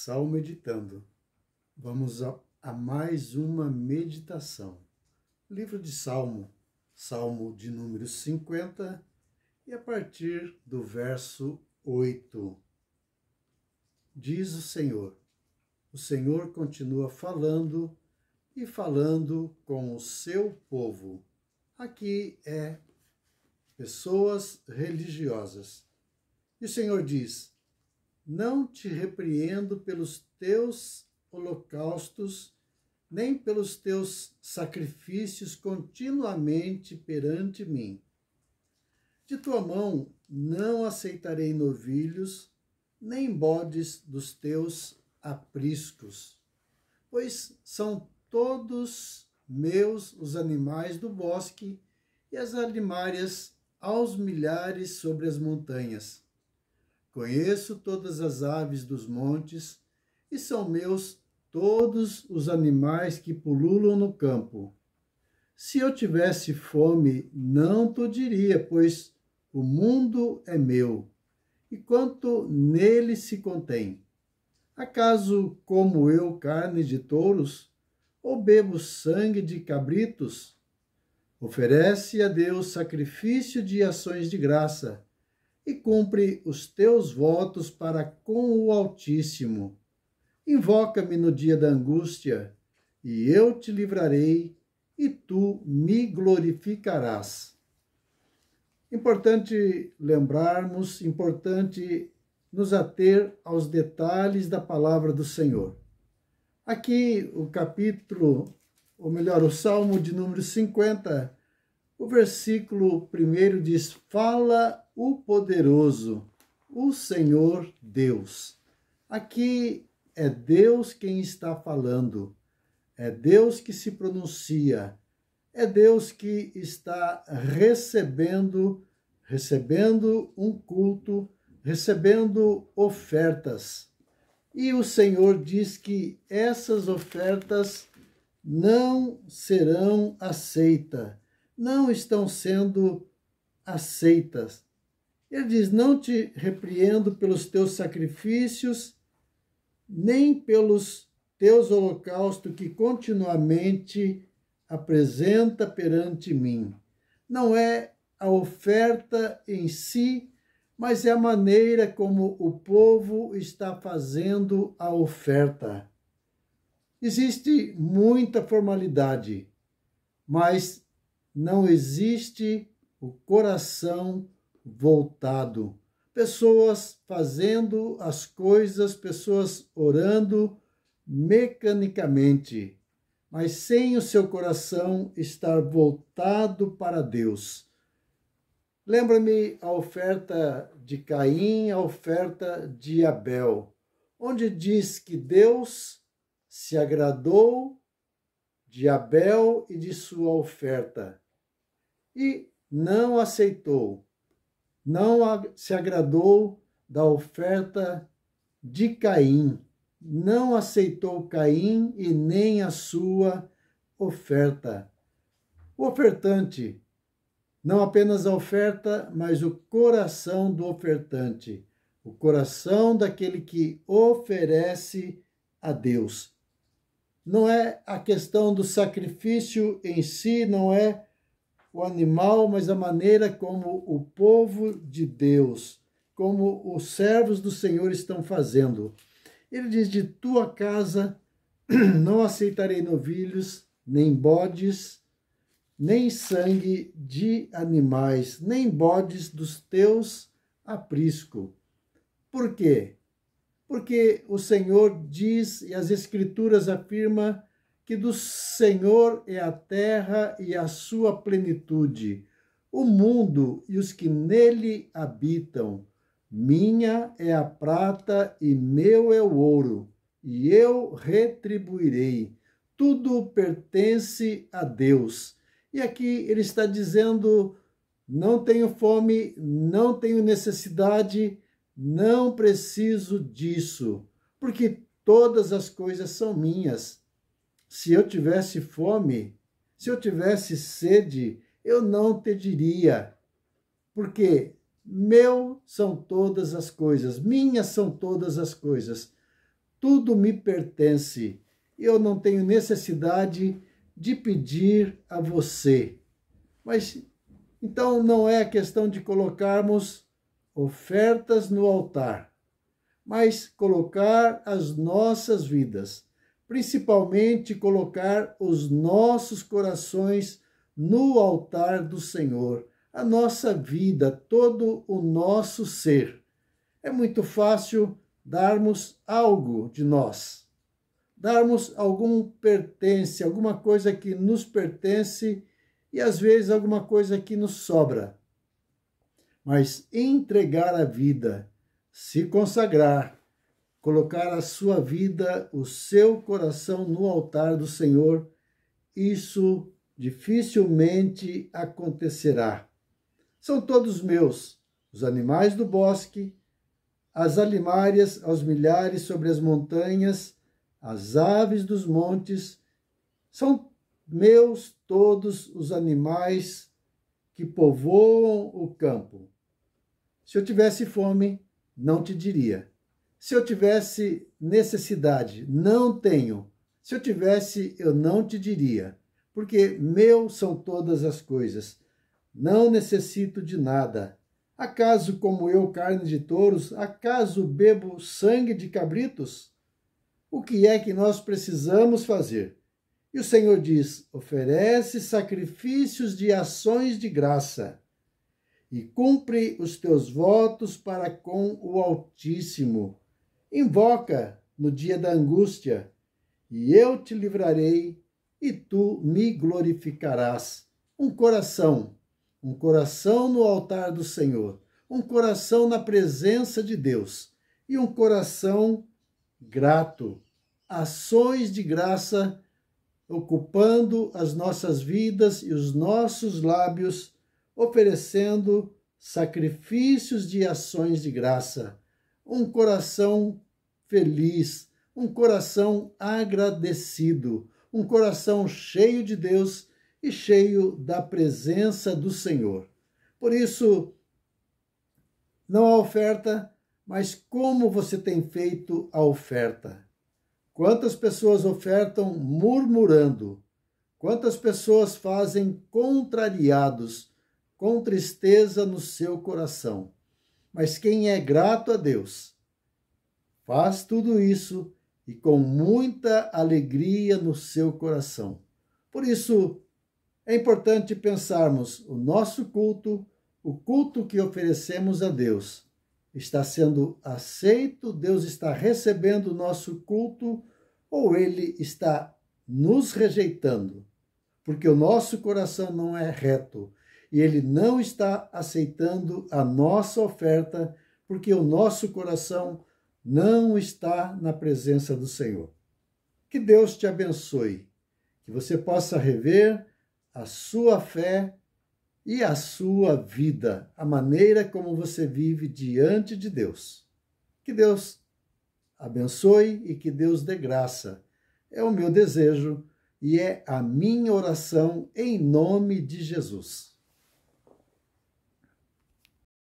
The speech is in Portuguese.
Salmeditando. Vamos a mais uma meditação. Livro de Salmo, Salmo de número 50, e a partir do verso 8. Diz o Senhor continua falando e falando com o seu povo. Aqui é pessoas religiosas. E o Senhor diz: não te repreendo pelos teus holocaustos, nem pelos teus sacrifícios continuamente perante mim. De tua mão não aceitarei novilhos, nem bodes dos teus apriscos, pois são todos meus os animais do bosque e as alimárias aos milhares sobre as montanhas. Conheço todas as aves dos montes, e são meus todos os animais que pululam no campo. Se eu tivesse fome, não te diria, pois o mundo é meu, e quanto nele se contém. Acaso como eu carne de touros, ou bebo sangue de cabritos? Oferece a Deus sacrifício de ações de graça, e cumpre os teus votos para com o Altíssimo. Invoca-me no dia da angústia, e eu te livrarei, e tu me glorificarás. Importante lembrarmos, importante nos ater aos detalhes da palavra do Senhor. Aqui o capítulo, ou melhor, o Salmo de número 50, o versículo 1 diz: fala o poderoso, o Senhor Deus. Aqui é Deus quem está falando, é Deus que se pronuncia, é Deus que está recebendo um culto, recebendo ofertas. E o Senhor diz que essas ofertas não serão aceitas, não estão sendo aceitas. Ele diz: não te repreendo pelos teus sacrifícios, nem pelos teus holocaustos que continuamente apresenta perante mim. Não é a oferta em si, mas é a maneira como o povo está fazendo a oferta. Existe muita formalidade, mas não existe o coração voltado. Pessoas fazendo as coisas, pessoas orando mecanicamente, mas sem o seu coração estar voltado para Deus. Lembra-me a oferta de Caim, a oferta de Abel, onde diz que Deus se agradou de Abel e de sua oferta, e não aceitou, não se agradou da oferta de Caim, não aceitou Caim e nem a sua oferta. O ofertante, não apenas a oferta, mas o coração do ofertante, o coração daquele que oferece a Deus. Não é a questão do sacrifício em si, não é o animal, mas a maneira como o povo de Deus, como os servos do Senhor estão fazendo. Ele diz: de tua casa não aceitarei novilhos, nem bodes, nem sangue de animais, nem bodes dos teus aprisco. Por quê? Porque o Senhor diz, e as Escrituras afirmam, que do Senhor é a terra e a sua plenitude, o mundo e os que nele habitam. Minha é a prata e meu é o ouro, e eu retribuirei. Tudo pertence a Deus. E aqui ele está dizendo: não tenho fome, não tenho necessidade, não preciso disso, porque todas as coisas são minhas. Se eu tivesse fome, se eu tivesse sede, eu não te diria, porque meu são todas as coisas, minhas são todas as coisas. tudo me pertence. Eu não tenho necessidade de pedir a você. Mas então não é a questão de colocarmos ofertas no altar, mas colocar as nossas vidas, principalmente colocar os nossos corações no altar do Senhor, a nossa vida, todo o nosso ser. É muito fácil darmos algo de nós, darmos algum pertence, alguma coisa que nos pertence e às vezes alguma coisa que nos sobra. Mas entregar a vida, se consagrar, colocar a sua vida, o seu coração no altar do Senhor, isso dificilmente acontecerá. São todos meus, os animais do bosque, as alimárias aos milhares sobre as montanhas, as aves dos montes, são meus todos os animais que povoam o campo. Se eu tivesse fome, não te diria. Se eu tivesse necessidade, não tenho. Se eu tivesse, eu não te diria. Porque meu são todas as coisas. Não necessito de nada. Acaso como eu carne de touros? Acaso bebo sangue de cabritos? O que é que nós precisamos fazer? E o Senhor diz: oferece sacrifícios de ações de graça e cumpre os teus votos para com o Altíssimo. Invoca no dia da angústia, e eu te livrarei, e tu me glorificarás. Um coração no altar do Senhor, um coração na presença de Deus, e um coração grato, ações de graça ocupando as nossas vidas e os nossos lábios, oferecendo sacrifícios de ações de graça. Um coração feliz, um coração agradecido, um coração cheio de Deus e cheio da presença do Senhor. Por isso, não a oferta, mas como você tem feito a oferta. Quantas pessoas ofertam murmurando? Quantas pessoas fazem contrariados, com tristeza no seu coração? Mas quem é grato a Deus, faz tudo isso e com muita alegria no seu coração. Por isso, é importante pensarmos o nosso culto, o culto que oferecemos a Deus, está sendo aceito? Deus está recebendo o nosso culto ou Ele está nos rejeitando? Porque o nosso coração não é reto e Ele não está aceitando a nossa oferta porque o nosso coração não está na presença do Senhor. Que Deus te abençoe, que você possa rever a sua fé e a sua vida, a maneira como você vive diante de Deus. Que Deus abençoe e que Deus dê graça. É o meu desejo e é a minha oração em nome de Jesus.